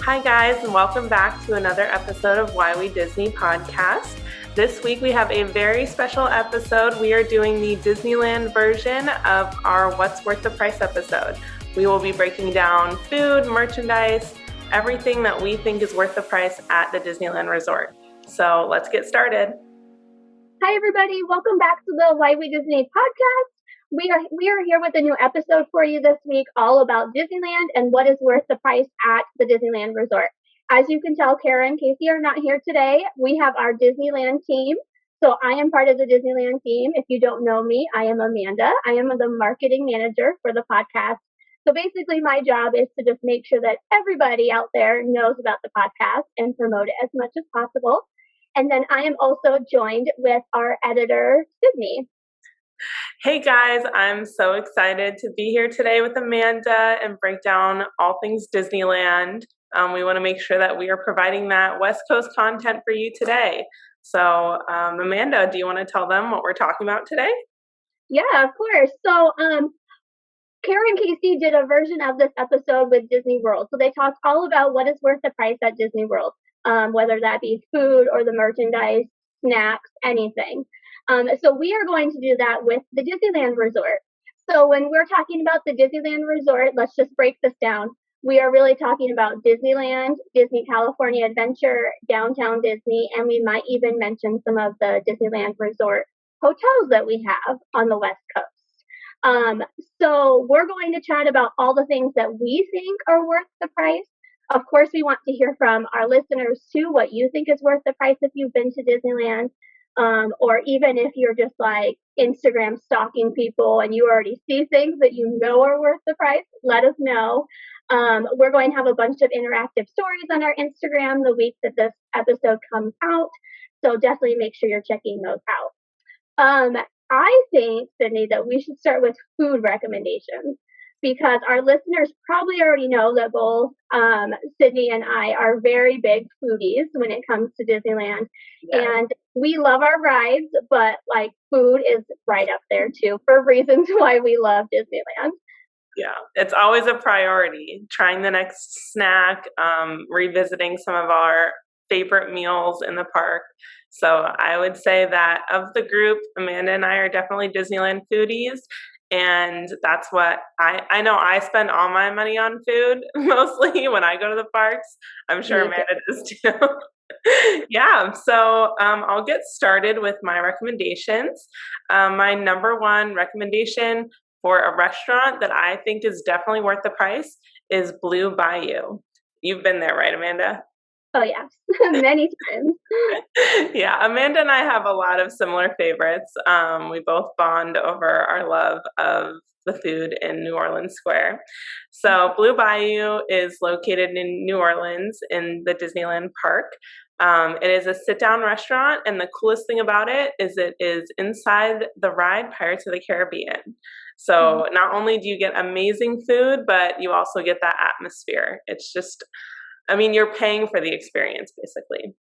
Hi guys, and welcome back to another episode of Why We Disney podcast. This week we have a very special episode. We are doing the Disneyland version of our What's Worth the Price episode. We will be breaking down food, merchandise, everything that we think is worth the price at the Disneyland Resort. So let's get started. Hi everybody, welcome back to the Why We Disney podcast. We are here with a new episode for you this week, all about Disneyland and what is worth the price at the Disneyland Resort. As you can tell, Kara and Kaycee are not here today. We have our Disneyland team. So I am part of the Disneyland team. If you don't know me, I am Amanda. I am the marketing manager for the podcast. So basically my job is to just make sure that everybody out there knows about the podcast and promote it as much as possible. And then I am also joined with our editor, Sydney. Hey guys, I'm so excited to be here today with Amanda and break down all things Disneyland. We want to make sure that we are providing that West Coast content for you today. So Amanda, do you want to tell them what we're talking about today? Yeah, of course. So Kara and Kaycee did a version of this episode with Disney World. So they talked all about what is worth the price at Disney World, whether that be food or the merchandise, snacks, anything. So we are going to do that with the Disneyland Resort. So when we're talking about the Disneyland Resort, let's just break this down. We are really talking about Disneyland, Disney California Adventure, Downtown Disney, and we might even mention some of the Disneyland Resort hotels that we have on the West Coast. So we're going to chat about all the things that we think are worth the price. Of course, we want to hear from our listeners too, what you think is worth the price if you've been to Disneyland. Or even if you're just like Instagram stalking people and you already see things that you know are worth the price, let us know. We're going to have a bunch of interactive stories on our Instagram the week that this episode comes out. So definitely make sure you're checking those out. I think, Sydney, that we should start with food recommendations because our listeners probably already know that both Sydney and I are very big foodies when it comes to Disneyland. Yeah. And we love our rides, but like food is right up there too for reasons why we love Disneyland. Yeah, it's always a priority. Trying the next snack, revisiting some of our favorite meals in the park. So I would say that of the group, Amanda and I are definitely Disneyland foodies. And that's what I know. I spend all my money on food mostly when I go to the parks. I'm sure Amanda does too. Yeah, so I'll get started with my recommendations. My number one recommendation for a restaurant that I think is definitely worth the price is Blue Bayou. You've been there, right, Amanda? Oh, yes, many times. Yeah, Amanda and I have a lot of similar favorites. We both bond over our love of the food in New Orleans Square. So Blue Bayou is located in New Orleans in the Disneyland Park. It is a sit-down restaurant, and the coolest thing about it is inside the ride Pirates of the Caribbean. So not only do you get amazing food, but you also get that atmosphere. It's just, I mean, you're paying for the experience, basically.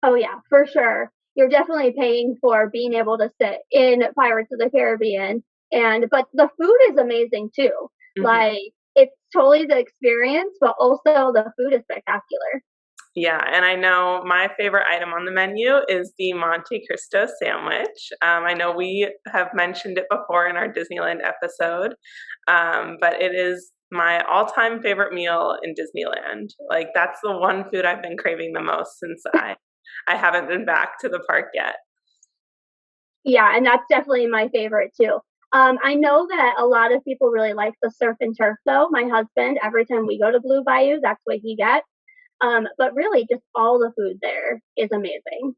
Oh, yeah, for sure. You're definitely paying for being able to sit in Pirates of the Caribbean. But the food is amazing, too. Mm-hmm. Like, it's totally the experience, but also the food is spectacular. Yeah, and I know my favorite item on the menu is the Monte Cristo sandwich. I know we have mentioned it before in our Disneyland episode, but it is my all-time favorite meal in Disneyland. Like, that's the one food I've been craving the most since I haven't been back to the park yet. Yeah, and that's definitely my favorite too. I know that a lot of people really like the surf and turf though. My husband, every time we go to Blue Bayou, that's what he gets. But really just all the food there is amazing.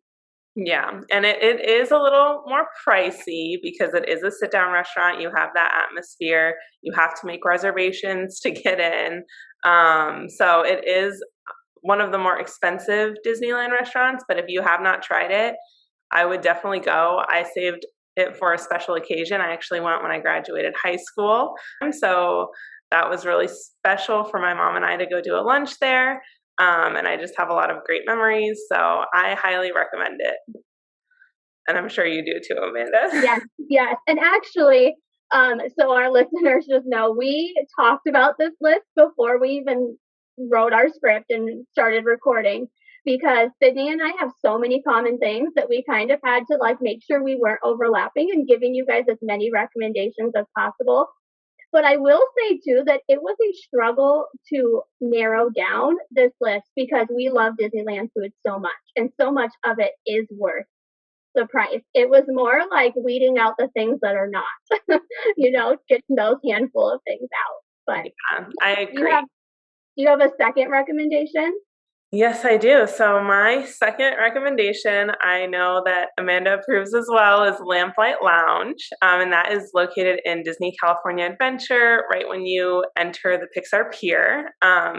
Yeah, and it is a little more pricey because it is a sit-down restaurant. You have that atmosphere. You have to make reservations to get in. So it is one of the more expensive Disneyland restaurants, but if you have not tried it, I would definitely go. I saved it for a special occasion. I actually went when I graduated high school. So that was really special for my mom and I to go do a lunch there. And I just have a lot of great memories. So I highly recommend it. And I'm sure you do too, Amanda. Yes. And actually, so our listeners just know, we talked about this list before we even wrote our script and started recording, because Sydney and I have so many common things that we kind of had to like make sure we weren't overlapping and giving you guys as many recommendations as possible. But I will say too that it was a struggle to narrow down this list because we love Disneyland food so much, and so much of it is worth the price. It was more like weeding out the things that are not, getting those handful of things out. But Yeah, I agree. Do you have a second recommendation? Yes, I do. So my second recommendation, I know that Amanda approves as well, is Lamplight Lounge, and that is located in Disney California Adventure, right when you enter the Pixar Pier.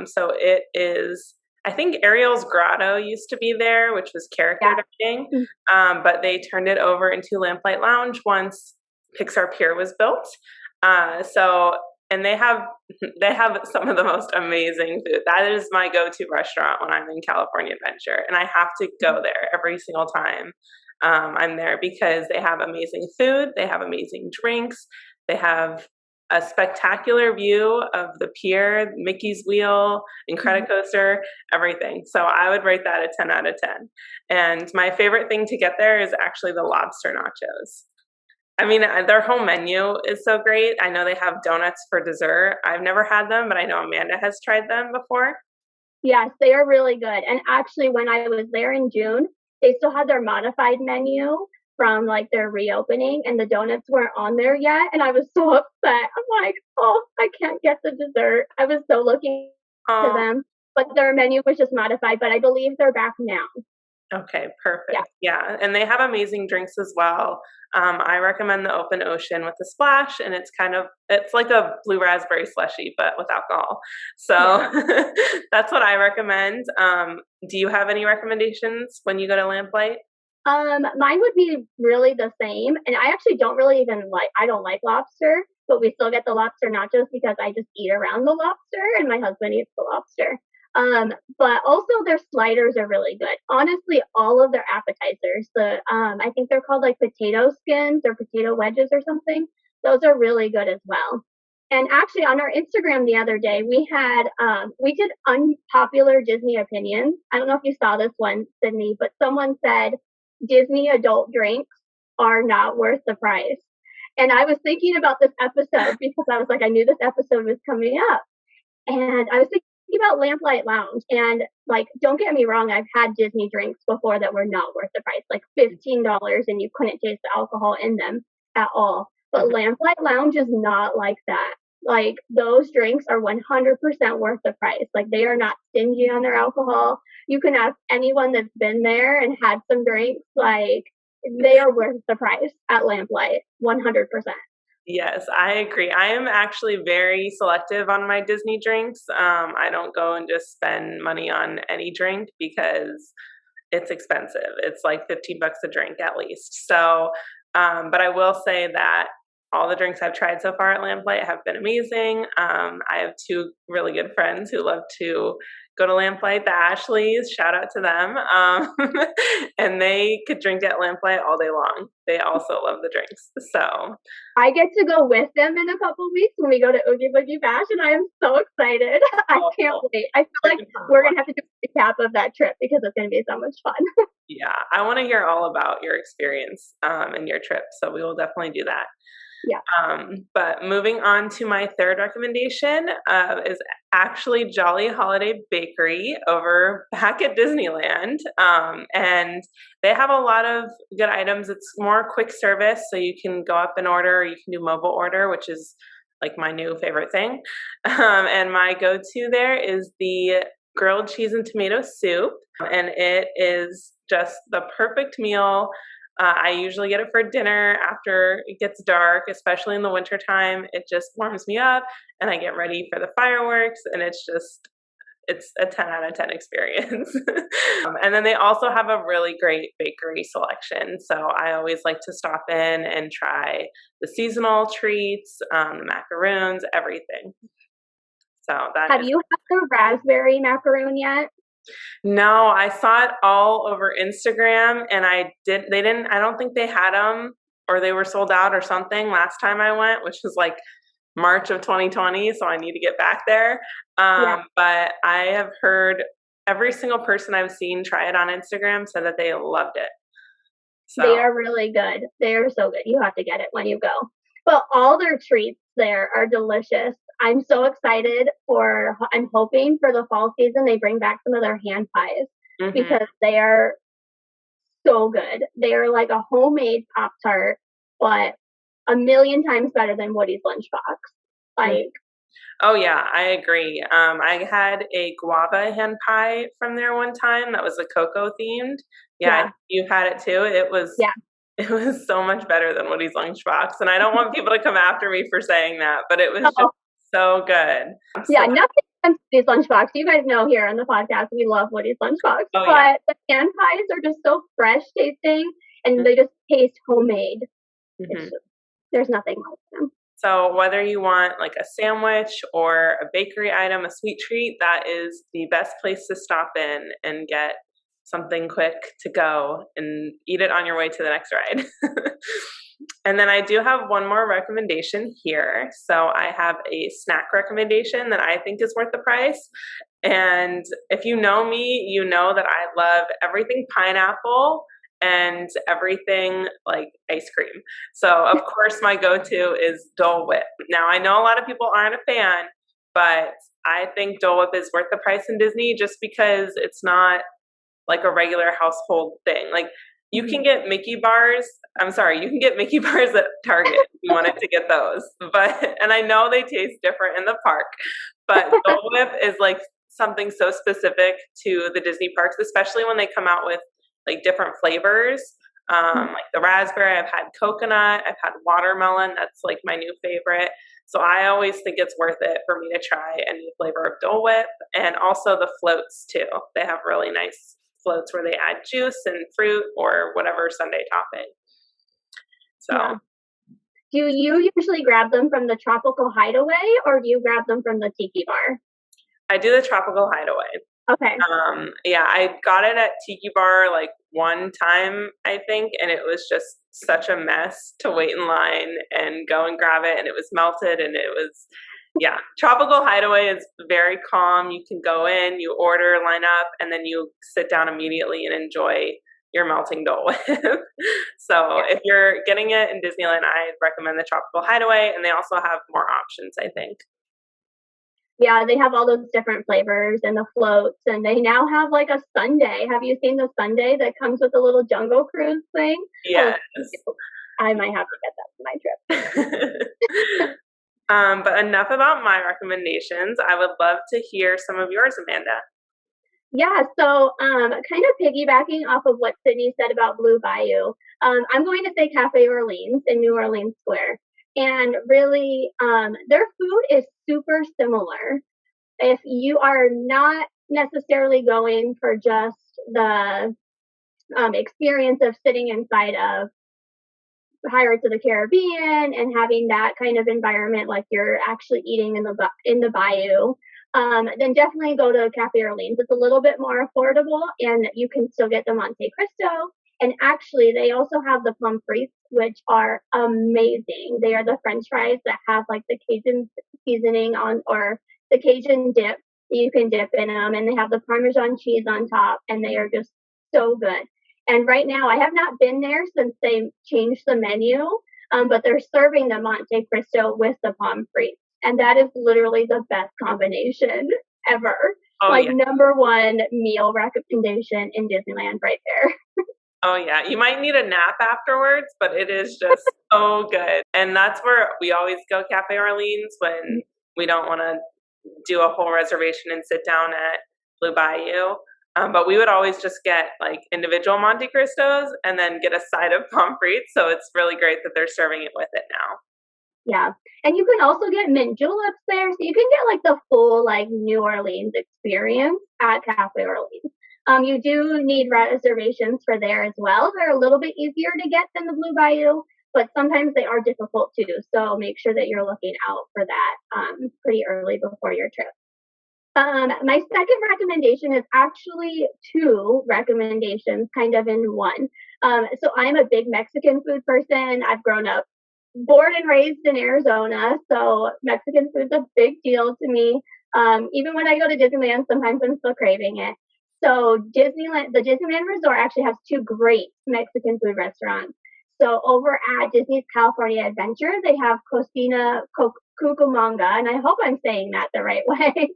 So it is, I think Ariel's Grotto used to be there, which was character dining, but they turned it over into Lamplight Lounge once Pixar Pier was built. And they have some of the most amazing food. That is my go-to restaurant when I'm in California Adventure, and I have to go there every single time I'm there because they have amazing food, they have amazing drinks, they have a spectacular view of the pier, Mickey's Wheel, Incredicoaster, everything. So I would rate that a 10 out of 10. And my favorite thing to get there is actually the Lobster Nachos. I mean, their whole menu is so great. I know they have donuts for dessert. I've never had them, but I know Amanda has tried them before. Yes, they are really good. And actually, when I was there in June, they still had their modified menu from like their reopening, and the donuts weren't on there yet. And I was so upset. I'm like, oh, I can't get the dessert. I was so looking to them, but their menu was just modified. But I believe they're back now. Okay, perfect. Yeah, and they have amazing drinks as well. I recommend the Open Ocean with the splash, and it's like a blue raspberry slushy, but with alcohol. So that's what I recommend. Do you have any recommendations when you go to Lamplight? Mine would be really the same, and I actually don't really I don't like lobster, but we still get the lobster nachos because I just eat around the lobster, and my husband eats the lobster. But also their sliders are really good. Honestly, all of their appetizers, I think they're called like potato skins or potato wedges or something. Those are really good as well. And actually on our Instagram the other day, we did unpopular Disney opinions. I don't know if you saw this one, Sydney, but someone said Disney adult drinks are not worth the price. And I was thinking about this episode because I was like, I knew this episode was coming up. And I was thinking about Lamplight Lounge, and like, don't get me wrong, I've had Disney drinks before that were not worth the price, like $15, and you couldn't taste the alcohol in them at all. But Lamplight Lounge is not like that. Like, those drinks are 100% worth the price. Like, they are not stingy on their alcohol. You can ask anyone that's been there and had some drinks, like, they are worth the price at Lamplight, 100%. Yes, I agree. I am actually very selective on my Disney drinks. I don't go and just spend money on any drink because it's expensive. It's like $15 a drink at least. So, but I will say that all the drinks I've tried so far at Lamplight have been amazing. I have two really good friends who love to go to Lamplight, the Ashleys, shout out to them. And they could drink at Lamplight all day long. They also love the drinks. So I get to go with them in a couple weeks when we go to Oogie Boogie Bash, and I am so excited. I can't wait. I feel like we're going to have to do a recap of that trip because it's going to be so much fun. Yeah, I want to hear all about your experience and your trip. So we will definitely do that. Yeah. But moving on to my third recommendation is actually Jolly Holiday Bakery over back at Disneyland. And they have a lot of good items. It's more quick service, so you can go up and order, or you can do mobile order, which is like my new favorite thing. And my go-to there is the grilled cheese and tomato soup, and it is just the perfect meal. I usually get it for dinner after it gets dark, especially in the wintertime. It just warms me up and I get ready for the fireworks, and it's a 10 out of 10 experience. And then they also have a really great bakery selection. So I always like to stop in and try the seasonal treats, the macaroons, everything. So have you had the raspberry macaroon yet? No, I saw it all over Instagram, and I don't think they had them, or they were sold out or something last time I went, which was like March of 2020, so I need to get back there. Yeah. But I have heard every single person I've seen try it on Instagram said that they loved it. They So, are really good. They are so good. You have to get it when you go. But all their treats there are delicious. I'm so excited I'm hoping for the fall season they bring back some of their hand pies mhm. because they are so good. They are like a homemade Pop Tart, but a million times better than Woody's Lunchbox. Like, Oh yeah, I agree. I had a guava hand pie from there one time that was a cocoa themed. Yeah, yeah, you had it too. It was yeah. it was so much better than Woody's Lunchbox, and I don't want people to come after me for saying that, but it was just Oh, so good. So, yeah, nothing against Woody's Lunchbox. You guys know here on the podcast we love Woody's Lunchbox, oh yeah. but the hand pies are just so fresh tasting and they just taste homemade. It's Mhm. just, there's nothing like them. So whether you want like a sandwich or a bakery item, a sweet treat, that is the best place to stop in and get something quick to go and eat it on your way to the next ride. And then I do have one more recommendation here. So I have a snack recommendation that I think is worth the price. And if you know me, you know that I love everything pineapple and everything like ice cream. So, of course, my go to is Dole Whip. Now, I know a lot of people aren't a fan, but I think Dole Whip is worth the price in Disney just because it's not like a regular household thing. Like, you can get Mickey bars. I'm sorry, you can get Mickey bars at Target if you wanted to get those. But, and I know they taste different in the park, but Dole Whip is like something so specific to the Disney parks, especially when they come out with like different flavors. Like the raspberry, I've had coconut, I've had watermelon. That's like my new favorite. So I always think it's worth it for me to try a new flavor of Dole Whip, and also the floats too. They have really nice floats where they add juice and fruit or whatever sundae topping. So Yeah. Do you usually grab them from the Tropical Hideaway or do you grab them from the Tiki Bar? I do the Tropical Hideaway. Okay. Yeah, I got it at Tiki Bar like one time, I think, and it was just such a mess to wait in line and go and grab it, and it was melted, and it was, yeah. Tropical Hideaway is very calm. You can go in, you order, line up, and then you sit down immediately and enjoy your melting Dole Whip. So Yeah. if you're getting it in Disneyland, I recommend the Tropical Hideaway, and they also have more options, I think. Yeah, they have all those different flavors and the floats, and they now have like a sundae. Have you seen the sundae that comes with the little Jungle Cruise thing? That Yes. looks cute. I might have to get that for my trip. But enough about my recommendations. I would love to hear some of yours, Amanda. Yeah, so kind of piggybacking off of what Sydney said about Blue Bayou, I'm going to say Cafe Orleans in New Orleans Square. And really, their food is super similar. If you are not necessarily going for just the experience of sitting inside of Pirates of the Caribbean and having that kind of environment, like you're actually eating in the bayou, then definitely go to Cafe Orleans. It's a little bit more affordable, and you can still get the Monte Cristo. And actually, they also have the pommes frites, which are amazing. They are the French fries that have like the Cajun seasoning on, or the Cajun dip that you can dip in them, and they have the Parmesan cheese on top, and they are just so good. And right now, I have not been there since they changed the menu, but they're serving the Monte Cristo with the pommes frites. And that is literally the best combination ever. Oh Like, yeah. number one meal recommendation in Disneyland right there. Oh yeah. You might need a nap afterwards, but it is just so good. And that's where we always go Cafe Orleans when we don't want to do a whole reservation and sit down at Blue Bayou. But we would always just get like individual Monte Cristos and then get a side of pommes frites. So it's really great that they're serving it with it now. Yeah. And you can also get mint juleps there. So you can get like the full like New Orleans experience at Cafe Orleans. You do need reservations for there as well. They're a little bit easier to get than the Blue Bayou, but sometimes they are difficult too. So make sure that you're looking out for that pretty early before your trip. My second recommendation is actually two recommendations kind of in one. So I'm a big Mexican food person. I've grown up born and raised in Arizona, so Mexican food's a big deal to me. Even when I go to Disneyland, sometimes I'm still craving it. So the Disneyland Resort actually has two great Mexican food restaurants. So over at Disney's California Adventure, they have Cocina Cucamonga, and I hope I'm saying that the right way.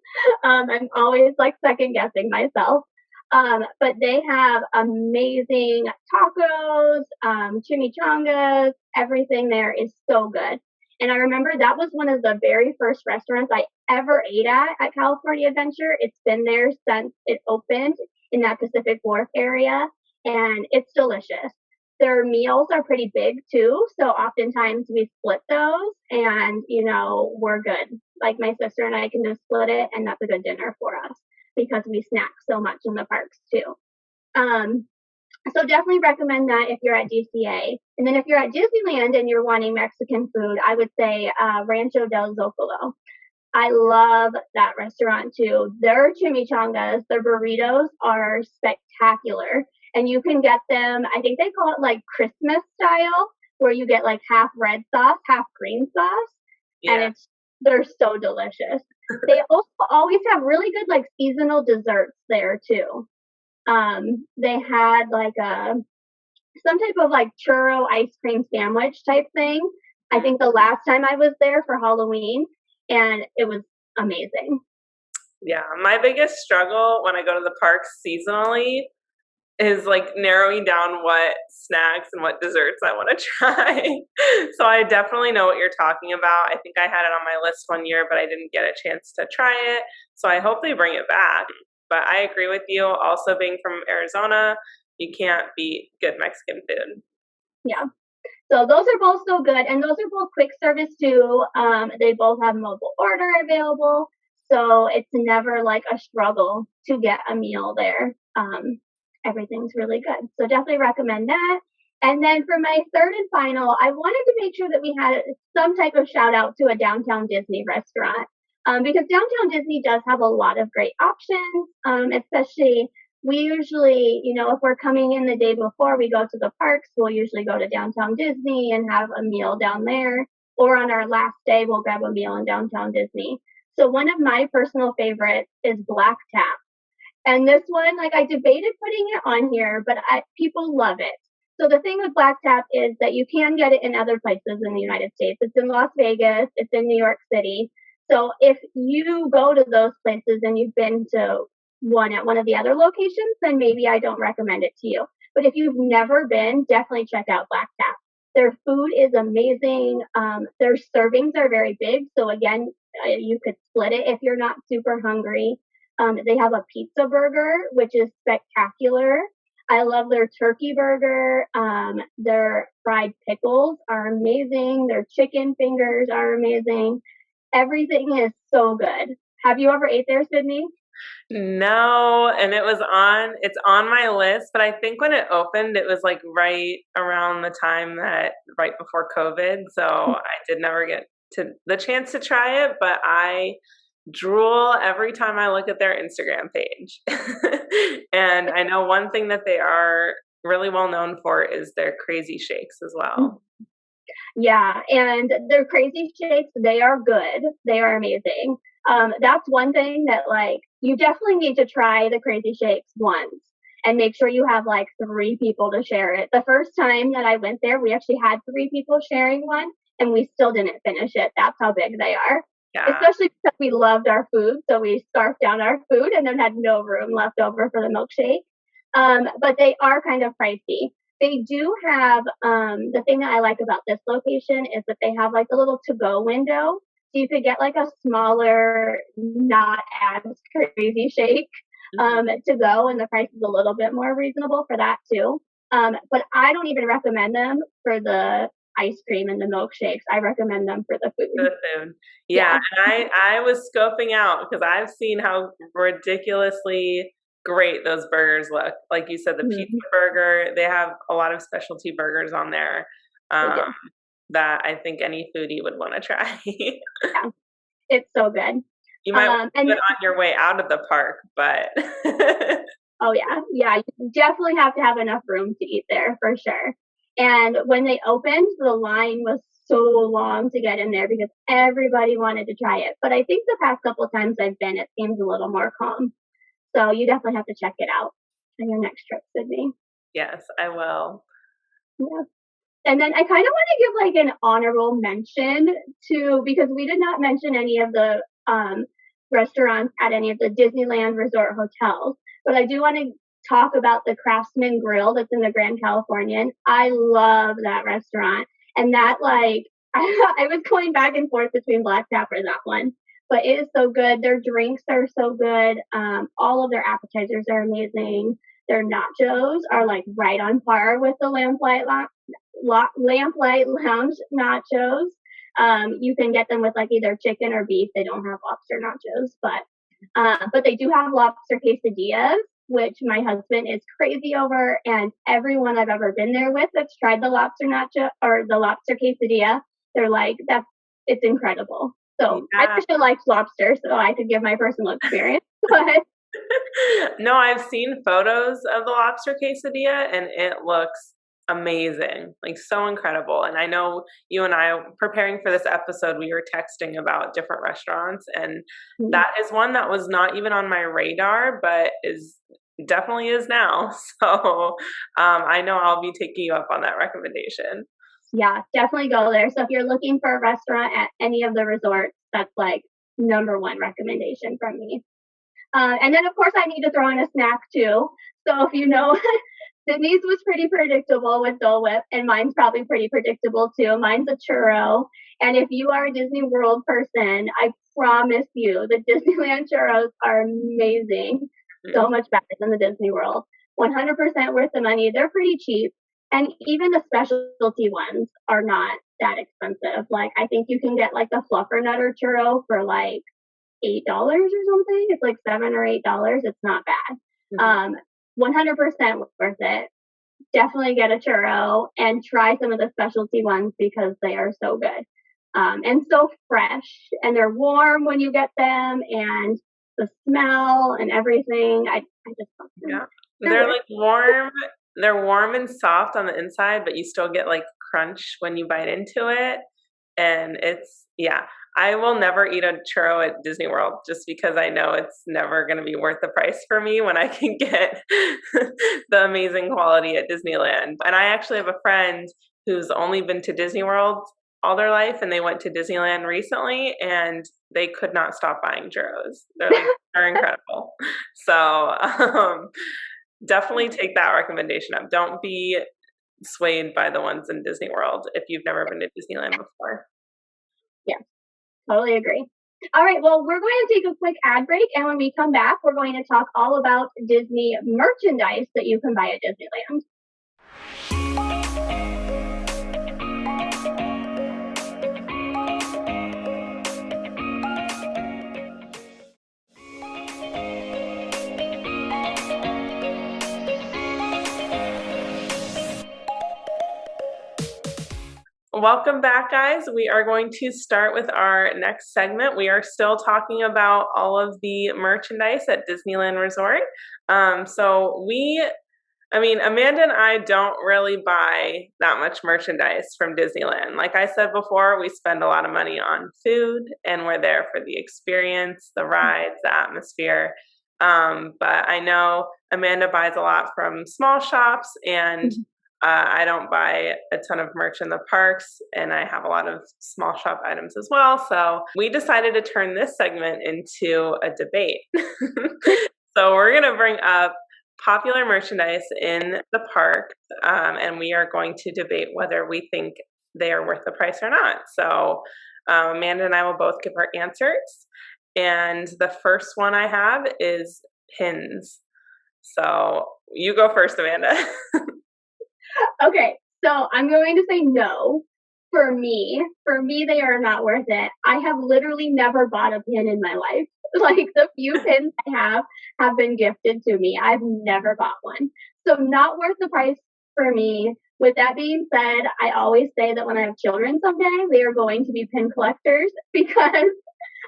I'm always like second guessing myself. But they have amazing tacos, chimichangas, everything there is so good. And I remember that was one of the very first restaurants I ever ate at California Adventure. It's been there since it opened in that Pacific Wharf area, and it's delicious. Their meals are pretty big too, so oftentimes we split those, and we're good. Like my sister and I can just split it, and that's a good dinner for us because we snack so much in the parks too. Um, so definitely recommend that if you're at DCA. And then if you're at Disneyland and you're wanting Mexican food, I would say Rancho del Zocalo. I love that restaurant too. Their chimichangas, their burritos are spectacular. And you can get them, I think they call it like Christmas style, where you get like half red sauce, half green sauce. Yeah. And they're so delicious. They also always have really good like seasonal desserts there too. They had like some type of like churro ice cream sandwich type thing. I think the last time I was there for Halloween, and it was amazing. Yeah, my biggest struggle when I go to the parks seasonally is like narrowing down what snacks and what desserts I want to try. So I definitely know what you're talking about. I think I had it on my list one year, but I didn't get a chance to try it. So I hope they bring it back. But I agree with you. Also, being from Arizona, you can't beat good Mexican food. Yeah. So those are both so good. And those are both quick service too. They both have mobile order available. So it's never like a struggle to get a meal there. Everything's really good. So definitely recommend that. And then for my third and final, I wanted to make sure that we had some type of shout out to a downtown Disney restaurant. Because downtown Disney does have a lot of great options, especially we usually, if we're coming in the day before we go to the parks, we'll usually go to downtown Disney and have a meal down there. Or on our last day, we'll grab a meal in downtown Disney. So one of my personal favorites is Black Tap. And this one, like I debated putting it on here, but people love it. So the thing with Black Tap is that you can get it in other places in the United States. It's in Las Vegas. It's in New York City. So if you go to those places and you've been to one at one of the other locations, then maybe I don't recommend it to you. But if you've never been, definitely check out Black Tap. Their food is amazing. Their servings are very big. So again, you could split it if you're not super hungry. They have a pizza burger, which is spectacular. I love their turkey burger. Their fried pickles are amazing. Their chicken fingers are amazing. Everything is so good. Have you ever ate there, Sydney? No, and it's on my list, but I think when it opened, it was like right around the time right before COVID. So I did never get to the chance to try it, but I drool every time I look at their Instagram page. And I know one thing that they are really well known for is their crazy shakes as well. Yeah, and their crazy shakes, they are good. They are amazing. That's one thing that like you definitely need to try the crazy shakes once and make sure you have like 3 people to share it. The first time that I went there, we actually had 3 people sharing one and we still didn't finish it. That's how big they are. Yeah. Especially because we loved our food, so we scarfed down our food and then had no room left over for the milkshake. But they are kind of pricey. They do have the thing that I like about this location is that they have like a little to-go window. So you could get like a smaller, not as crazy shake to go, and the price is a little bit more reasonable for that too. But I don't even recommend them for the ice cream and the milkshakes. I recommend them for the food. For the food. Yeah. And I was scoping out because I've seen how ridiculously great those burgers look. Like you said, the pizza burger, they have a lot of specialty burgers on there that I think any foodie would want to try. Yeah, it's so good. You might want to do it on your way out of the park, but oh yeah, you definitely have to have enough room to eat there for sure. And when they opened, the line was so long to get in there because everybody wanted to try it. But I think the past couple times I've been, it seems a little more calm. So you definitely have to check it out on your next trip, Sydney. Yes, I will. Yeah. And then I kind of want to give like an honorable mention to, because we did not mention any of the restaurants at any of the Disneyland Resort hotels, but I do want to talk about the Craftsman Grill that's in the Grand Californian. I love that restaurant. And that like, I was going back and forth between Black Tap or that one, but it is so good. Their drinks are so good. All of their appetizers are amazing. Their nachos are like right on par with the Lamplight Lounge nachos. You can get them with like either chicken or beef. They don't have lobster nachos, but they do have lobster quesadillas, which my husband is crazy over. And everyone I've ever been there with that's tried the lobster nacho or the lobster quesadilla, they're like, it's incredible. So Yeah. I wish I liked lobster so I could give my personal experience, but no, I've seen photos of the lobster quesadilla and it looks amazing, like so incredible. And I know you and I, preparing for this episode, we were texting about different restaurants, and that is one that was not even on my radar, but definitely is now. So I know I'll be taking you up on that recommendation. Yeah, definitely go there. So if you're looking for a restaurant at any of the resorts, that's like number one recommendation from me. And then, of course, I need to throw in a snack, too. So if you know, Sydney's was pretty predictable with Dole Whip, and mine's probably pretty predictable, too. Mine's a churro. And if you are a Disney World person, I promise you the Disneyland Churros are amazing. So much better than the Disney World. 100% worth the money. They're pretty cheap. And even the specialty ones are not that expensive. Like, I think you can get, like, the Fluffernutter churro for, like, $8 or something. It's like $7 or $8. It's not bad. 100% worth it. Definitely get a churro and try some of the specialty ones because they are so good. And so fresh, and they're warm when you get them, and the smell and everything. I just love them. Yeah. They're like warm. They're warm and soft on the inside, but you still get like crunch when you bite into it. And I will never eat a churro at Disney World just because I know it's never going to be worth the price for me when I can get the amazing quality at Disneyland. And I actually have a friend who's only been to Disney World all their life, and they went to Disneyland recently, and they could not stop buying churros. They're incredible. So definitely take that recommendation up. Don't be swayed by the ones in Disney World if you've never been to Disneyland before. Yeah, totally agree. All right, well, we're going to take a quick ad break, and when we come back, we're going to talk all about Disney merchandise that you can buy at Disneyland. Welcome back, guys. We are going to start with our next segment. We are still talking about all of the merchandise at Disneyland Resort. Amanda and I don't really buy that much merchandise from Disneyland. Like I said before, we spend a lot of money on food, and we're there for the experience, the rides, the atmosphere. But I know Amanda buys a lot from small shops, and I don't buy a ton of merch in the parks, and I have a lot of small shop items as well. So we decided to turn this segment into a debate. So we're going to bring up popular merchandise in the park, and we are going to debate whether we think they are worth the price or not. So Amanda and I will both give our answers. And the first one I have is pins. So you go first, Amanda. Okay, so I'm going to say no. For me, they are not worth it. I have literally never bought a pin in my life. Like, the few pins I have been gifted to me. I've never bought one. So not worth the price for me. With that being said, I always say that when I have children someday, they are going to be pin collectors because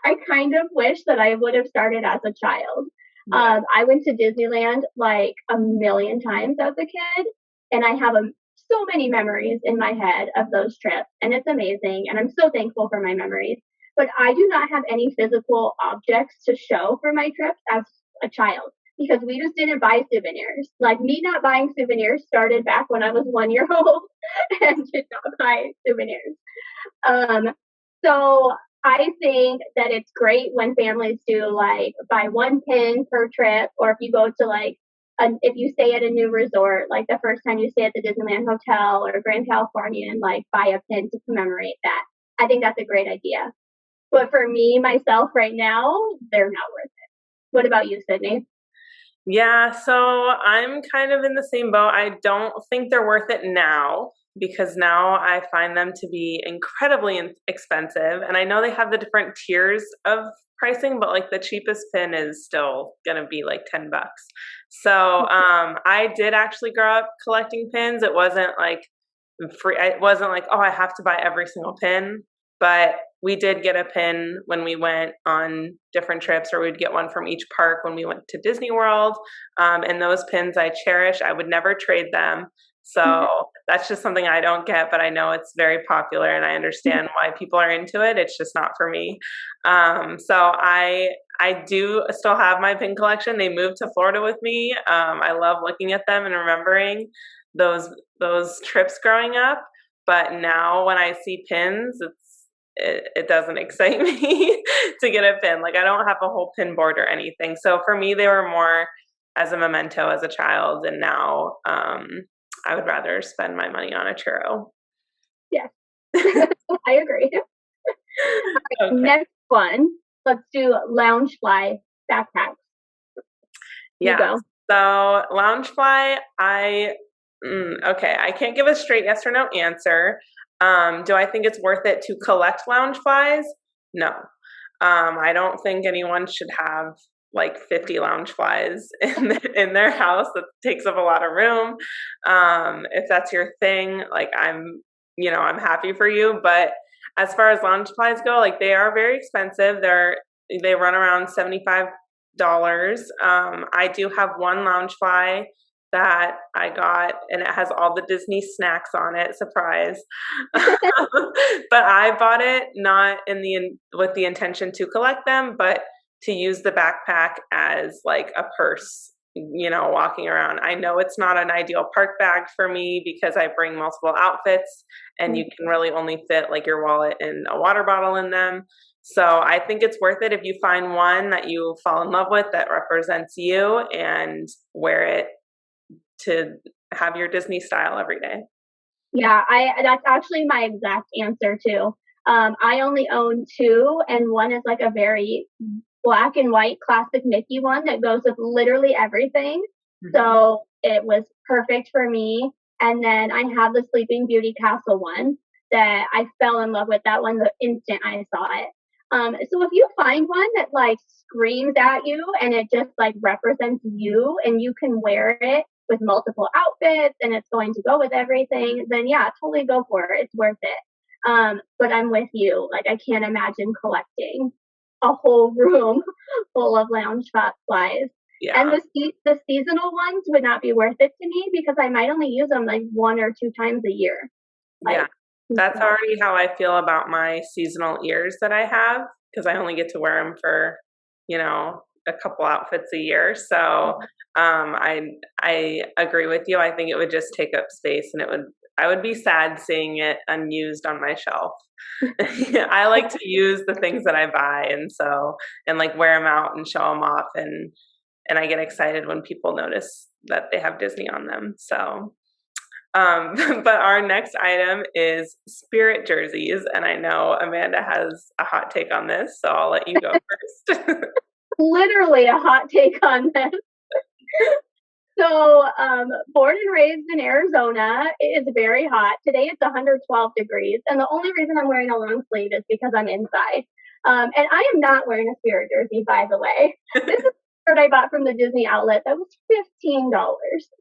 I kind of wish that I would have started as a child. Yeah. I went to Disneyland like a million times as a kid, and I have so many memories in my head of those trips, and it's amazing. And I'm so thankful for my memories. But I do not have any physical objects to show for my trips as a child because we just didn't buy souvenirs. Like me not buying souvenirs started back when I was 1 year old and did not buy souvenirs. So I think that it's great when families do like buy one pin per trip, or if you go to like, if you stay at a new resort, like the first time you stay at the Disneyland Hotel or Grand California and like buy a pin to commemorate that. I think that's a great idea. But for me, myself right now, they're not worth it. What about you, Sydney? Yeah, so I'm kind of in the same boat. I don't think they're worth it now because now I find them to be incredibly expensive. And I know they have the different tiers of pricing, but like the cheapest pin is still going to be like $10. So I did actually grow up collecting pins. It wasn't like free. It wasn't like, oh, I have to buy every single pin. But we did get a pin when we went on different trips, or we'd get one from each park when we went to Disney World. And those pins I cherish. I would never trade them. So that's just something I don't get, but I know it's very popular and I understand why people are into it. It's just not for me. So I do still have my pin collection. They moved to Florida with me. I love looking at them and remembering those trips growing up. But now when I see pins, it doesn't excite me to get a pin. Like I don't have a whole pin board or anything. So for me, they were more as a memento as a child. And now I would rather spend my money on a churro. Yes, I agree. Okay. Next one, let's do Loungefly backpacks. Yeah. So Loungefly, okay, I can't give a straight yes or no answer. Do I think it's worth it to collect Loungeflies? No. I don't think anyone should have like 50 Loungeflies in their house. That takes up a lot of room. If that's your thing, like I'm happy for you. But as far as Loungeflies go, like they are very expensive. They run around $75. I do have one Loungefly that I got, and it has all the Disney snacks on it. Surprise! But I bought it not with the intention to collect them, but to use the backpack as like a purse, walking around. I know it's not an ideal park bag for me because I bring multiple outfits and you can really only fit like your wallet and a water bottle in them. So I think it's worth it if you find one that you fall in love with that represents you and wear it to have your Disney style every day. Yeah, that's actually my exact answer too. I only own two, and one is like a very black and white classic Mickey one that goes with literally everything. Mm-hmm. So it was perfect for me. And then I have the Sleeping Beauty Castle one that I fell in love with that one the instant I saw it. So if you find one that like screams at you and it just like represents you and you can wear it with multiple outfits and it's going to go with everything, then yeah, totally go for it. It's worth it. But I'm with you. Like I can't imagine collecting a whole room full of Loungeflies. Yeah. And the seasonal ones would not be worth it to me because I might only use them like 1 or 2 times a year. Yeah. That's already how I feel about my seasonal ears that I have because I only get to wear them for, a couple outfits a year. So I agree with you. I think it would just take up space and I would be sad seeing it unused on my shelf. I like to use the things that I buy and like wear them out and show them off and I get excited when people notice that they have Disney on them. So but our next item is spirit jerseys. And I know Amanda has a hot take on this, so I'll let you go first. Literally a hot take on this. So, born and raised in Arizona, it is very hot. Today it's 112 degrees. And the only reason I'm wearing a long sleeve is because I'm inside. And I am not wearing a spirit jersey, by the way. This is a shirt I bought from the Disney outlet that was $15.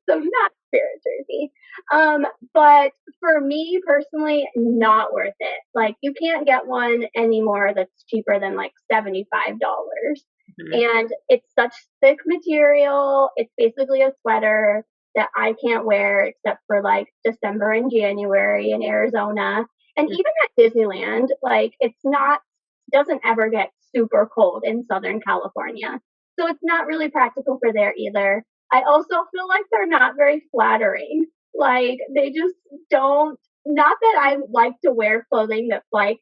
So not spirit jersey. But for me personally, not worth it. Like you can't get one anymore that's cheaper than like $75. Mm-hmm. And it's such thick material. It's basically a sweater. that I can't wear except for like December and January in Arizona. And even at Disneyland, like doesn't ever get super cold in Southern California. So it's not really practical for there either. I also feel like they're not very flattering. Like they just don't, not that I like to wear clothing that's like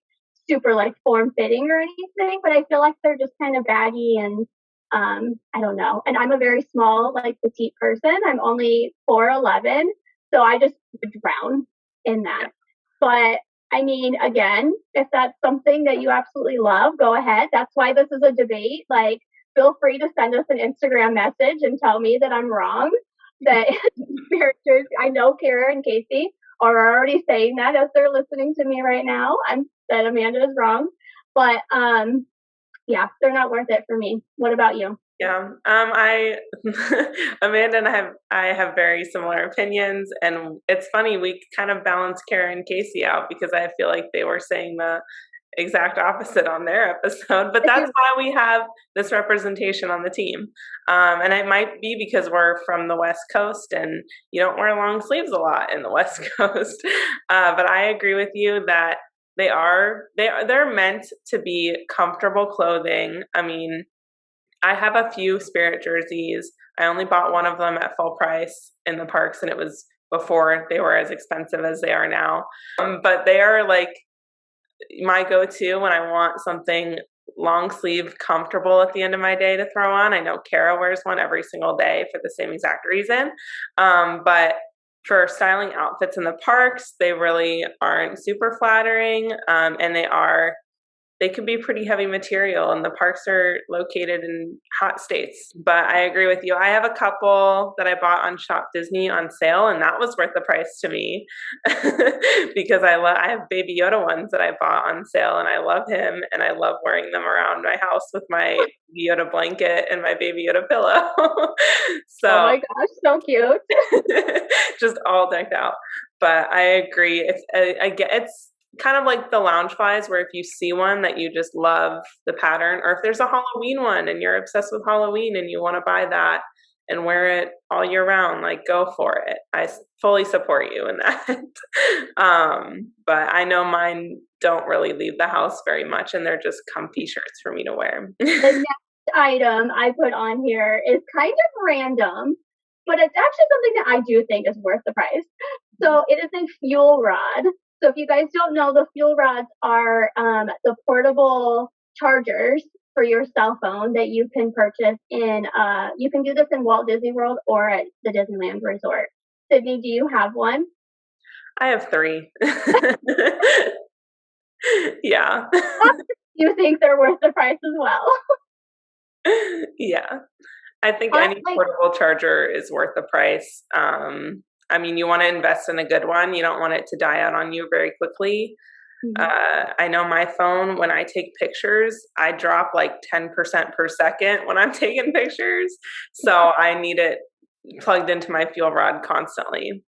super like form fitting or anything, but I feel like they're just kind of baggy and I don't know. And I'm a very small, like petite person. I'm only 4'11", so I just would drown in that. But I mean, again, if that's something that you absolutely love, go ahead. That's why this is a debate. Like, feel free to send us an Instagram message and tell me that I'm wrong. That characters, I know Kara and Kaycee are already saying that as they're listening to me right now. That Amanda is wrong, but yeah, they're not worth it for me. What about you? Yeah, Amanda and I have very similar opinions, and it's funny, we kind of balance Kara and Kaycee out because I feel like they were saying the exact opposite on their episode, but that's why we have this representation on the team. And it might be because we're from the West Coast and you don't wear long sleeves a lot in the West Coast. But I agree with you that they're meant to be comfortable clothing. I mean, I have a few Spirit jerseys. I only bought one of them at full price in the parks, and it was before they were as expensive as they are now. But they are like my go-to when I want something long sleeve comfortable at the end of my day to throw on. I know Kara wears one every single day for the same exact reason. But for styling outfits in the parks, they really aren't super flattering. And they could be pretty heavy material, and the parks are located in hot states. But I agree with you. I have a couple that I bought on Shop Disney on sale, and that was worth the price to me because I have Baby Yoda ones that I bought on sale, and I love him, and I love wearing them around my house with my Baby Yoda blanket and my Baby Yoda pillow. So, oh my gosh, so cute. Just all decked out. But I agree. It's kind of like the Loungeflies, where if you see one that you just love the pattern, or if there's a Halloween one and you're obsessed with Halloween and you want to buy that and wear it all year round, like, go for it. I fully support you in that. But I know mine don't really leave the house very much, and they're just comfy shirts for me to wear. The next item I put on here is kind of random, but it's actually something that I do think is worth the price. So it is a fuel rod. So if you guys don't know, the fuel rods are the portable chargers for your cell phone that you can purchase you can do this in Walt Disney World or at the Disneyland Resort. Sydney, do you have one? I have 3. Yeah. You think they're worth the price as well? Yeah. I think any portable charger is worth the price. I mean, you want to invest in a good one. You don't want it to die out on you very quickly. Mm-hmm. I know my phone, when I take pictures, I drop like 10% per second when I'm taking pictures. So I need it plugged into my fuel rod constantly.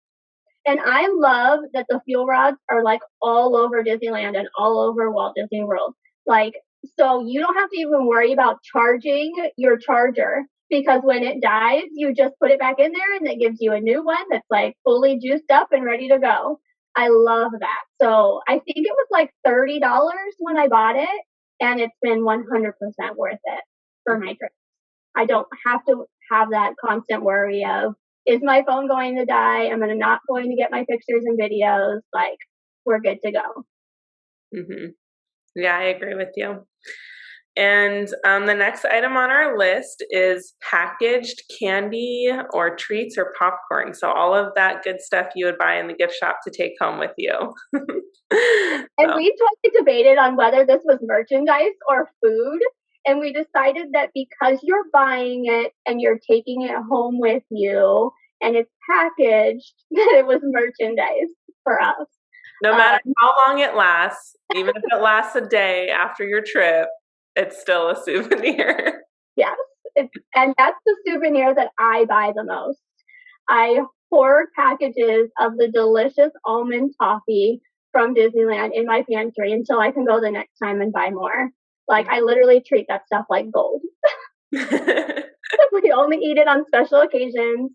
And I love that the fuel rods are like all over Disneyland and all over Walt Disney World. Like, so you don't have to even worry about charging your charger, because when it dies, you just put it back in there and it gives you a new one that's like fully juiced up and ready to go. I love that. So I think it was like $30 when I bought it, and it's been 100% worth it for my trip. I don't have to have that constant worry of, is my phone going to die? Am I not going to get my pictures and videos? Like, we're good to go. Mm-hmm. Yeah, I agree with you. And the next item on our list is packaged candy or treats or popcorn. So all of that good stuff you would buy in the gift shop to take home with you. And we totally debated on whether this was merchandise or food. And we decided that because you're buying it and you're taking it home with you and it's packaged, that it was merchandise for us. No matter how long it lasts, even if it lasts a day after your trip, it's still a souvenir. Yes. And that's the souvenir that I buy the most. I hoard packages of the delicious almond toffee from Disneyland in my pantry until I can go the next time and buy more. Like, I literally treat that stuff like gold. We only eat it on special occasions.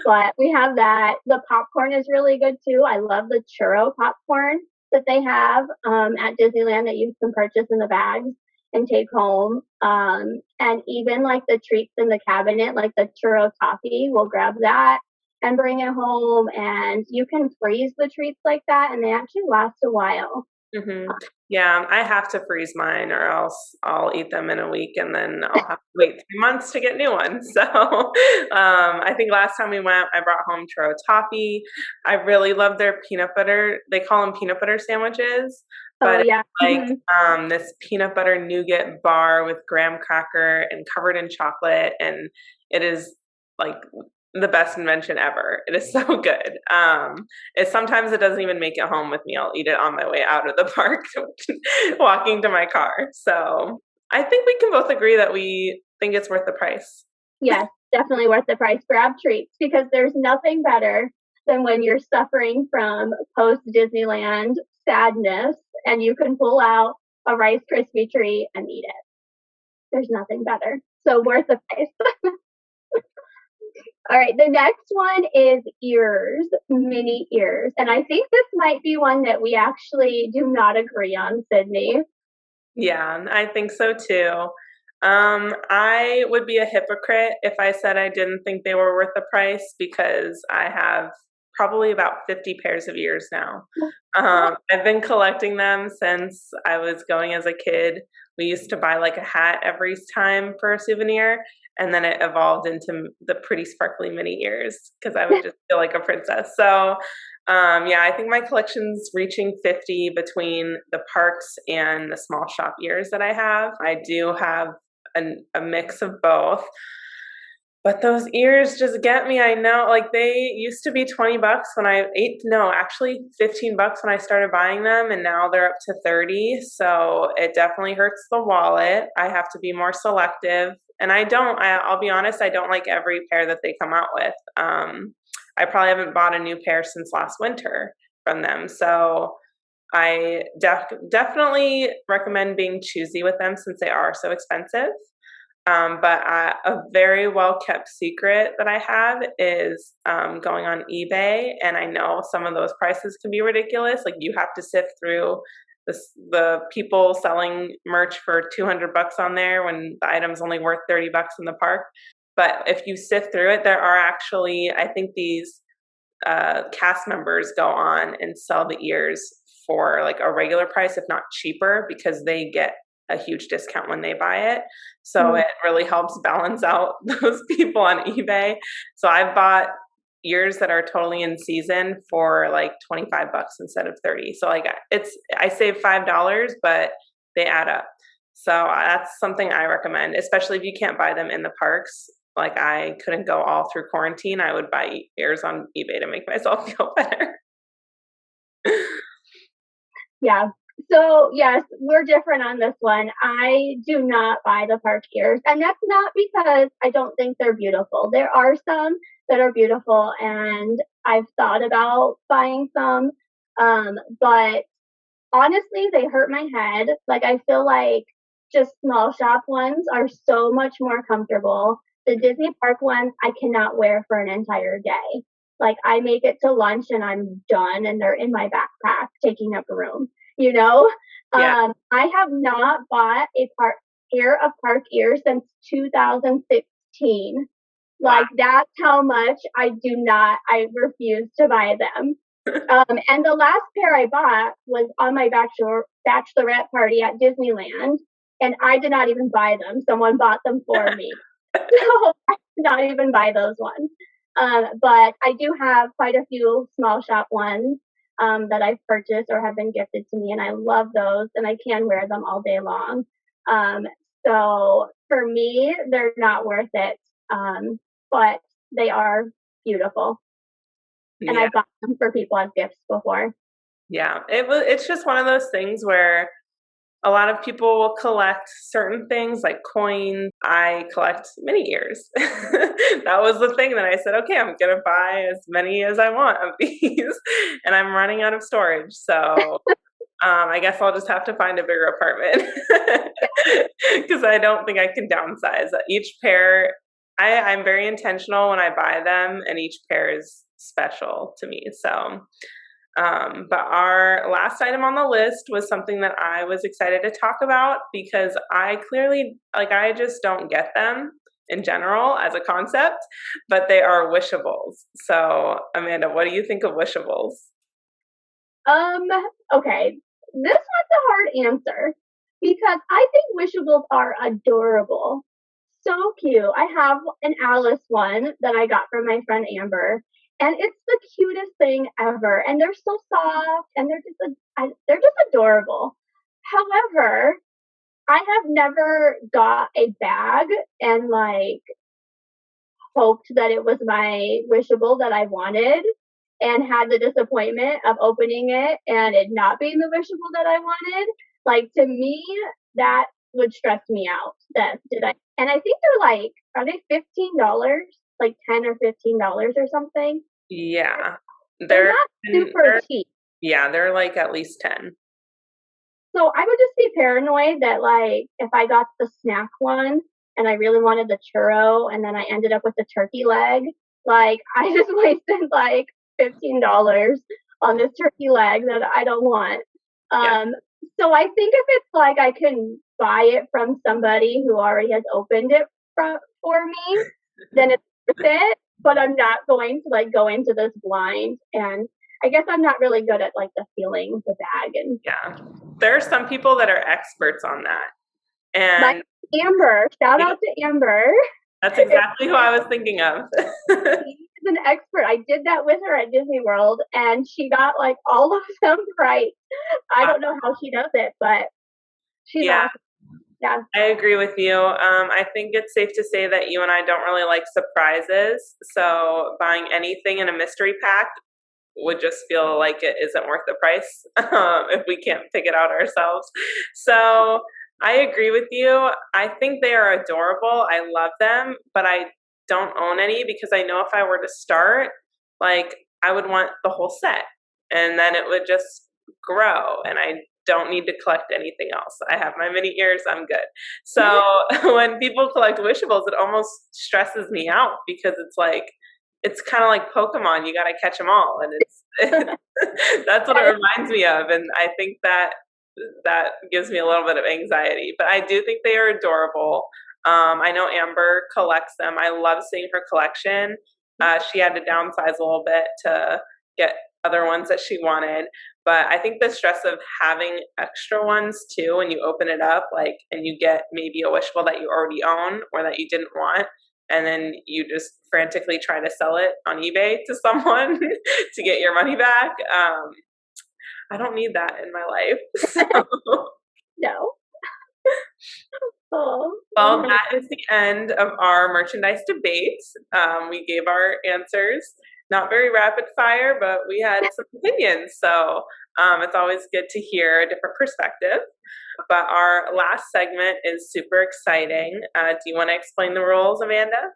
But we have that. The popcorn is really good too. I love the Churro Popcorn that they have at Disneyland that you can purchase in the bags and take home. And even like the treats in the cabinet, like the churro toffee, we'll grab that and bring it home. And you can freeze the treats like that, and they actually last a while. Hmm. Yeah, I have to freeze mine or else I'll eat them in a week and then I'll have to wait 3 months to get new ones. So I think last time we went, I brought home churro toffee. I really love their peanut butter. They call them peanut butter sandwiches, Oh but yeah. it's like this peanut butter nougat bar with graham cracker and covered in chocolate, and it is like the best invention ever. It is so good. Sometimes it doesn't even make it home with me. I'll eat it on my way out of the park, walking to my car. So I think we can both agree that we think it's worth the price. Yes, definitely worth the price. Grab treats because there's nothing better than when you're suffering from post Disneyland sadness and you can pull out a Rice Krispie treat and eat it. There's nothing better. So worth the price. All right, the next one is ears, mini ears. And I think this might be one that we actually do not agree on, Sydney. Yeah, I think so too. I would be a hypocrite if I said I didn't think they were worth the price because I have probably about 50 pairs of ears now. I've been collecting them since I was going as a kid. We used to buy like a hat every time for a souvenir, and then it evolved into the pretty sparkly mini ears because I would just feel like a princess. So, yeah, I think my collection's reaching 50 between the parks and the small shop ears that I have. I do have a mix of both. But those ears just get me. I know, like they used to be $20 when actually $15 when I started buying them, and now they're up to 30. So it definitely hurts the wallet. I have to be more selective, and I'll be honest, I don't like every pair that they come out with. I probably haven't bought a new pair since last winter from them. So I definitely recommend being choosy with them since they are so expensive. But a very well kept secret that I have is going on eBay, and I know some of those prices can be ridiculous. Like you have to sift through the people selling merch for $200 on there when the item's only worth $30 in the park. But if you sift through it, there are actually, I think these cast members go on and sell the ears for like a regular price, if not cheaper, because they get a huge discount when they buy it. So it really helps balance out those people on eBay. So I've bought ears that are totally in season for like $25 instead of 30. So like I save $5, but they add up. So that's something I recommend, especially if you can't buy them in the parks. Like I couldn't go all through quarantine. I would buy ears on eBay to make myself feel better. Yeah. So yes, we're different on this one. I do not buy the park ears, and that's not because I don't think they're beautiful. There are some that are beautiful, and I've thought about buying some, but honestly, they hurt my head. Like I feel like just small shop ones are so much more comfortable. The Disney park ones I cannot wear for an entire day. Like I make it to lunch and I'm done, and they're in my backpack taking up room. You know, Yeah. I have not bought a pair of park ears since 2016. Wow. Like that's how much I refuse to buy them. And the last pair I bought was on my bachelorette party at Disneyland, and I did not even buy them. Someone bought them for me. So I did not even buy those ones. But I do have quite a few small shop ones that I've purchased or have been gifted to me, and I love those, and I can wear them all day long. Um, so for me, they're not worth it, but they are beautiful, and Yeah. I've got them for people as gifts before. Yeah. It's just one of those things where a lot of people will collect certain things like coins. I collect mini ears. That was the thing that I said, okay, I'm going to buy as many as I want of these, and I'm running out of storage. So I guess I'll just have to find a bigger apartment because I don't think I can downsize. Each pair I'm very intentional when I buy them, and each pair is special to me. So, but our last item on the list was something that I was excited to talk about because I clearly, like, I just don't get them in general as a concept, but they are Wishables. So, Amanda, what do you think of Wishables? Okay. This one's a hard answer because I think Wishables are adorable. So cute. I have an Alice one that I got from my friend Amber, and it's the cutest thing ever. And they're so soft, and they're just adorable. However, I have never got a bag and like hoped that it was my Wishable that I wanted and had the disappointment of opening it and it not being the Wishable that I wanted. Like to me, that would stress me out. That did I? And I think they're like, are they $15? Like $10 or $15 or something? Yeah, They're not super cheap. Yeah, they're like at least 10. So I would just be paranoid that like if I got the snack one and I really wanted the churro and then I ended up with the turkey leg, like I just wasted like $15 on this turkey leg that I don't want. Yeah. So I think if it's like I can buy it from somebody who already has opened it for me, then it's worth it. But I'm not going to like go into this blind, and I guess I'm not really good at like the feeling the bag and Yeah. There are some people that are experts on that. And like Amber, shout out to Amber. That's exactly who I was thinking of. She's an expert. I did that with her at Disney World, and she got like all of them right. I don't know how she does it, but she's awesome. Yeah. I agree with you. I think it's safe to say that you and I don't really like surprises. So buying anything in a mystery pack would just feel like it isn't worth the price if we can't pick it out ourselves. So I agree with you. I think they are adorable. I love them, but I don't own any because I know if I were to start, like I would want the whole set and then it would just grow and I don't need to collect anything else. I have my mini ears, I'm good. So when people collect Wishables, it almost stresses me out because it's like, it's kind of like Pokemon. You got to catch them all. And that's what it reminds me of. And I think that gives me a little bit of anxiety, but I do think they are adorable. I know Amber collects them. I love seeing her collection. She had to downsize a little bit to get other ones that she wanted, but I think the stress of having extra ones too, when you open it up, like, and you get maybe a Wishable that you already own or that you didn't want, and then you just frantically try to sell it on eBay to someone to get your money back. I don't need that in my life. So. No. Oh, well, that is the end of our merchandise debates. We gave our answers, not very rapid fire, but we had some opinions. So it's always good to hear a different perspective. But our last segment is super exciting. Do you want to explain the rules, Amanda?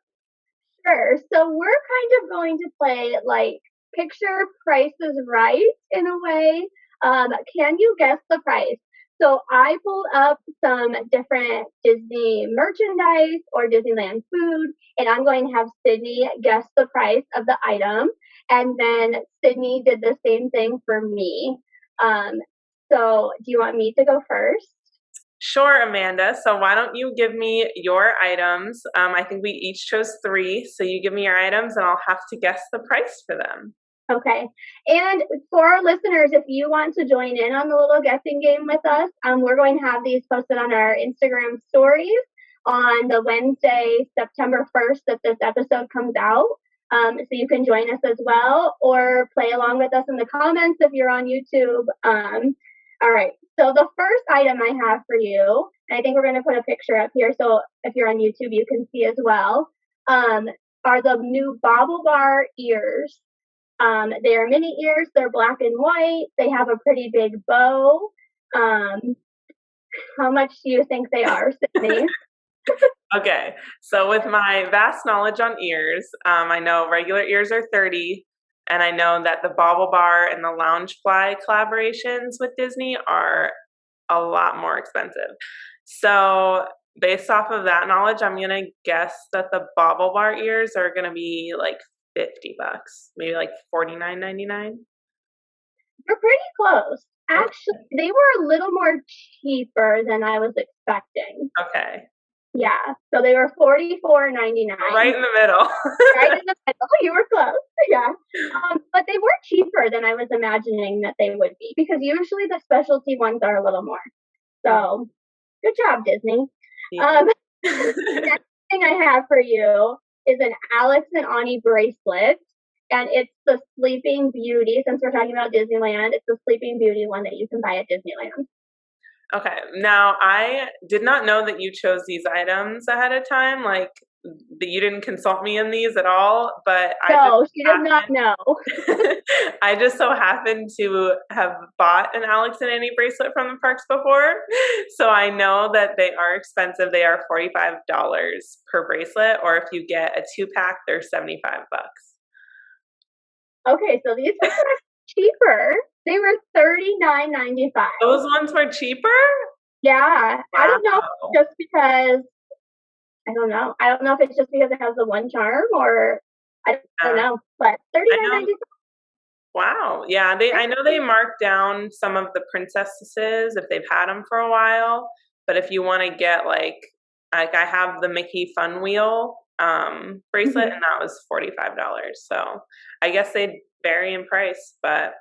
Sure. So we're kind of going to play like picture prices right in a way. Can you guess the price? So I pulled up some different Disney merchandise or Disneyland food, and I'm going to have Sydney guess the price of the item. And then Sydney did the same thing for me. So do you want me to go first? Sure, Amanda. So why don't you give me your items? I think we each chose 3. So you give me your items and I'll have to guess the price for them. Okay. And for our listeners, if you want to join in on the little guessing game with us, we're going to have these posted on our Instagram stories on the Wednesday, September 1st that this episode comes out. So you can join us as well or play along with us in the comments if you're on YouTube. All right. So the first item I have for you, and I think we're going to put a picture up here so if you're on YouTube you can see as well, are the new Bobble Bar Ears. They are mini ears. They're black and white. They have a pretty big bow. How much do you think they are, Sydney? Okay, so with my vast knowledge on ears, I know regular ears are 30, and I know that the Bobble Bar and the Loungefly collaborations with Disney are a lot more expensive. So based off of that knowledge, I'm gonna guess that the Bobble Bar Ears are gonna be like $50, maybe like $49.99. You're pretty close. Actually, they were a little more cheaper than I was expecting. Okay. Yeah, so they were $44.99. Right in the middle. Right in the middle. You were close. Yeah. But they were cheaper than I was imagining that they would be because usually the specialty ones are a little more. So good job, Disney. Yeah. The next thing I have for you is an Alex and Ani bracelet. And it's the Sleeping Beauty. Since we're talking about Disneyland, it's the Sleeping Beauty one that you can buy at Disneyland. Okay. Now, I did not know that you chose these items ahead of time. Like, that you didn't consult me in these at all. But she did not know. I just so happened to have bought an Alex and Ani bracelet from the parks before. So I know that they are expensive. They are $45 per bracelet. Or if you get a 2-pack, they're $75. Okay, so these were cheaper. They were $39.95. Those ones were cheaper? Yeah. Wow. I don't know just because I don't know. I don't know if it's just because it has the one charm or I don't know. But $39.95. Wow. Yeah, I know they mark down some of the princesses if they've had them for a while. But if you want to get like I have the Mickey Fun Wheel bracelet, and that was $45. So I guess they vary in price, but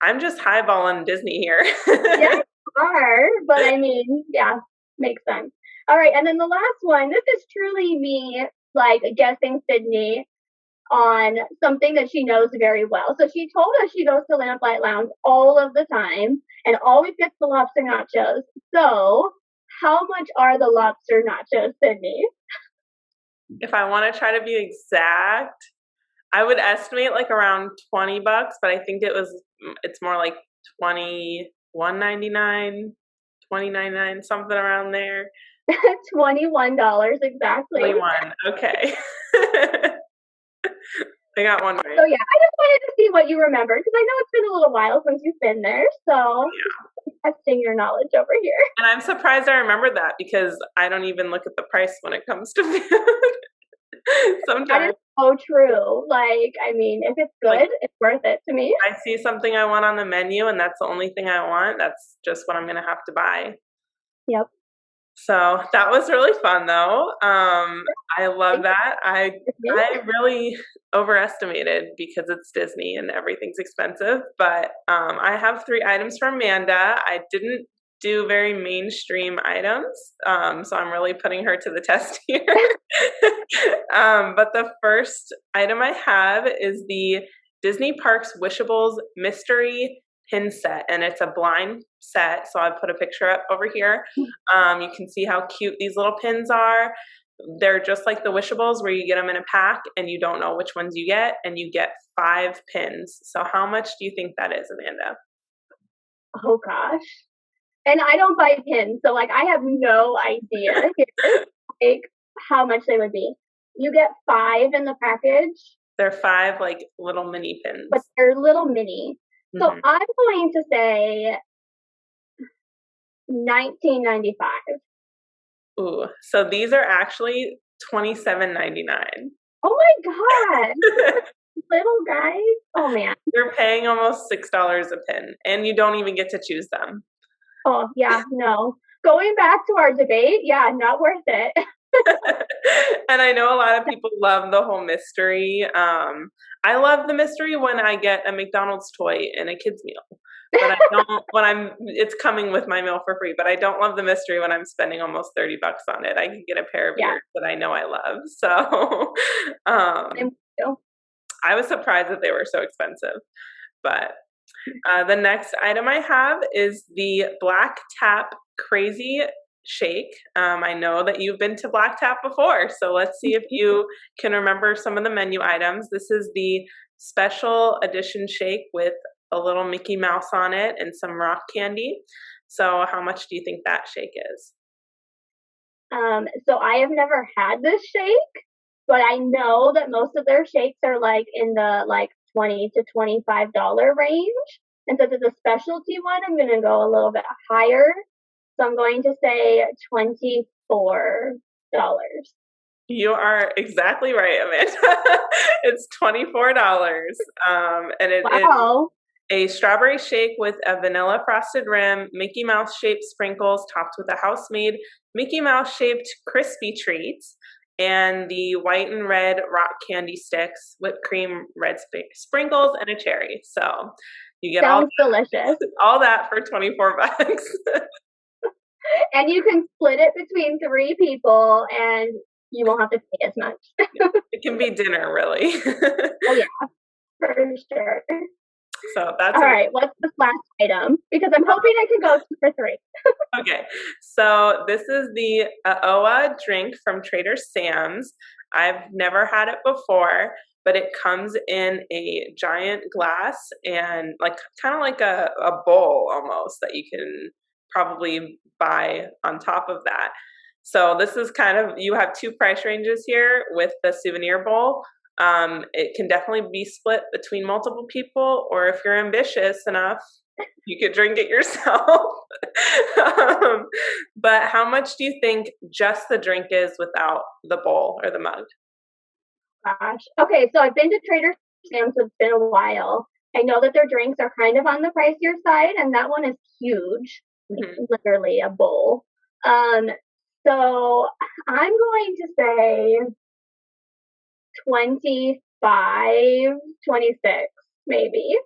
I'm just highballing Disney here. Yeah, you are, but I mean, yeah, makes sense. All right, and then the last one, this is truly me, like, guessing Sydney on something that she knows very well. So she told us she goes to Lamplight Lounge all of the time and always gets the lobster nachos. So how much are the lobster nachos, Sydney? If I want to try to be exact, I would estimate like around $20, but I think it's more like $21.99, $20.99, something around there. $21 exactly. 21. Okay. I got one right. So yeah, I just wanted to see what you remembered because I know it's been a little while since you've been there. So testing your knowledge over here. And I'm surprised I remembered that because I don't even look at the price when it comes to food. Sometimes. That is so true. Like, I mean, if it's good, it's worth it to me. I see something I want on the menu and that's the only thing I want. That's just what I'm going to have to buy. Yep. So that was really fun though. I love that. I really overestimated because it's Disney and everything's expensive, but I have 3 items for Amanda. I didn't do very mainstream items, so I'm really putting her to the test here. But the first item I have is the Disney Parks Wishables Mystery Pin Set, and it's a blind set, so I put a picture up over here. You can see how cute these little pins are. They're just like the Wishables where you get them in a pack and you don't know which ones you get, and you get 5 pins. So how much do you think that is, Amanda? Oh gosh. And I don't buy pins, so like I have no idea like how much they would be. You get 5 in the package. They're 5 like little mini pins. But they're little mini. So I'm going to say $19.95. Ooh, so these are actually $27.99. Oh my god. Little guys. Oh man. You're paying almost $6 a pin, and you don't even get to choose them. Oh yeah, no. Going back to our debate, yeah, not worth it. And I know a lot of people love the whole mystery. I love the mystery when I get a McDonald's toy in a kid's meal, but I don't it's coming with my meal for free. But I don't love the mystery when I'm spending almost $30 on it. I could get a pair of ears that I know I love. So, I was surprised that they were so expensive. But the next item I have is the Black Tap Crazy Shake. I know that you've been to Black Tap before, so let's see if you can remember some of the menu items. This is the special edition shake with a little Mickey Mouse on it and some rock candy. So how much do you think that shake is? So I have never had this shake, but I know that most of their shakes are like in the like $20 to $25 range. And since it's a specialty one, I'm gonna go a little bit higher. So I'm going to say $24. You are exactly right, Amanda. It's $24. And it is Wow. a strawberry shake with a vanilla frosted rim, Mickey Mouse shaped sprinkles topped with a house-made Mickey Mouse shaped crispy treats, and the white and red rock candy sticks, whipped cream, red sprinkles, and a cherry. So you get Sounds delicious. all that for $24. And you can split it between 3 people and you won't have to pay as much. It can be dinner, really. Oh yeah, for sure. So that's all right. What's this last item? Because I'm hoping I can go 2 for 3. Okay, so this is the OA drink from Trader Sam's. I've never had it before, but it comes in a giant glass and kind of like a bowl almost that you can probably buy on top of that. So this is you have 2 price ranges here with the souvenir bowl. It can definitely be split between multiple people, or if you're ambitious enough, you could drink it yourself. But how much do you think just the drink is without the bowl or the mug? Gosh. Okay, so I've been to Trader Sam's. It's been a while. I know that their drinks are kind of on the pricier side, and that one is huge. Mm-hmm. It's literally a bowl. So I'm going to say 25, 26, maybe.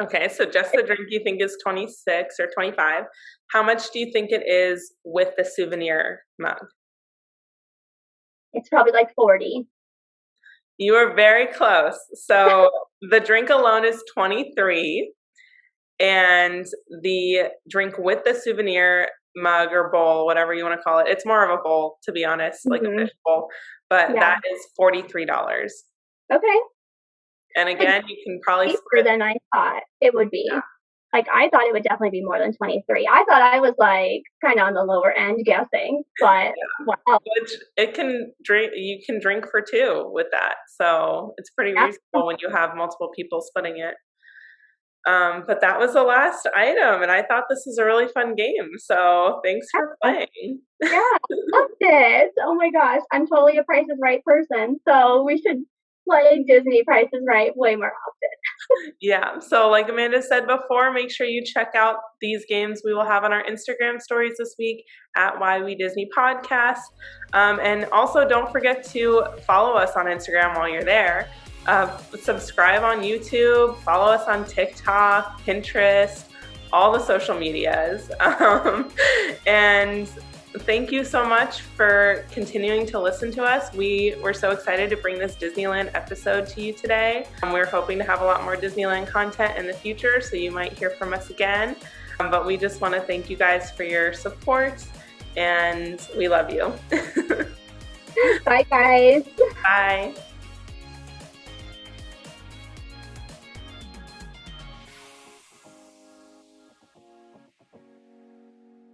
Okay, so just the drink you think is 26 or 25. How much do you think it is with the souvenir mug? It's probably like 40. You are very close. So the drink alone is 23, and the drink with the souvenir mug or bowl, whatever you want to call it, it's more of a bowl, to be honest, like a fish bowl, but that is $43. Okay. And again, you can probably cheaper than I thought it would be. Yeah. Like, I thought it would definitely be more than 23. I thought I was like kind of on the lower end guessing, but wow. Which you can drink for 2 with that. So it's pretty reasonable when you have multiple people splitting it. But that was the last item, and I thought this was a really fun game. So thanks for playing. Yeah, loved it. Oh my gosh, I'm totally a Price is Right person. So we should play Disney Price is Right way more often. Yeah. So like Amanda said before, make sure you check out these games we will have on our Instagram stories this week at Why We Disney Podcast. And also don't forget to follow us on Instagram while you're there. Subscribe on YouTube, follow us on TikTok, Pinterest, all the social medias. And thank you so much for continuing to listen to us. We were so excited to bring this Disneyland episode to you today. We're hoping to have a lot more Disneyland content in the future, so you might hear from us again. But we just want to thank you guys for your support, and we love you. Bye, guys. Bye.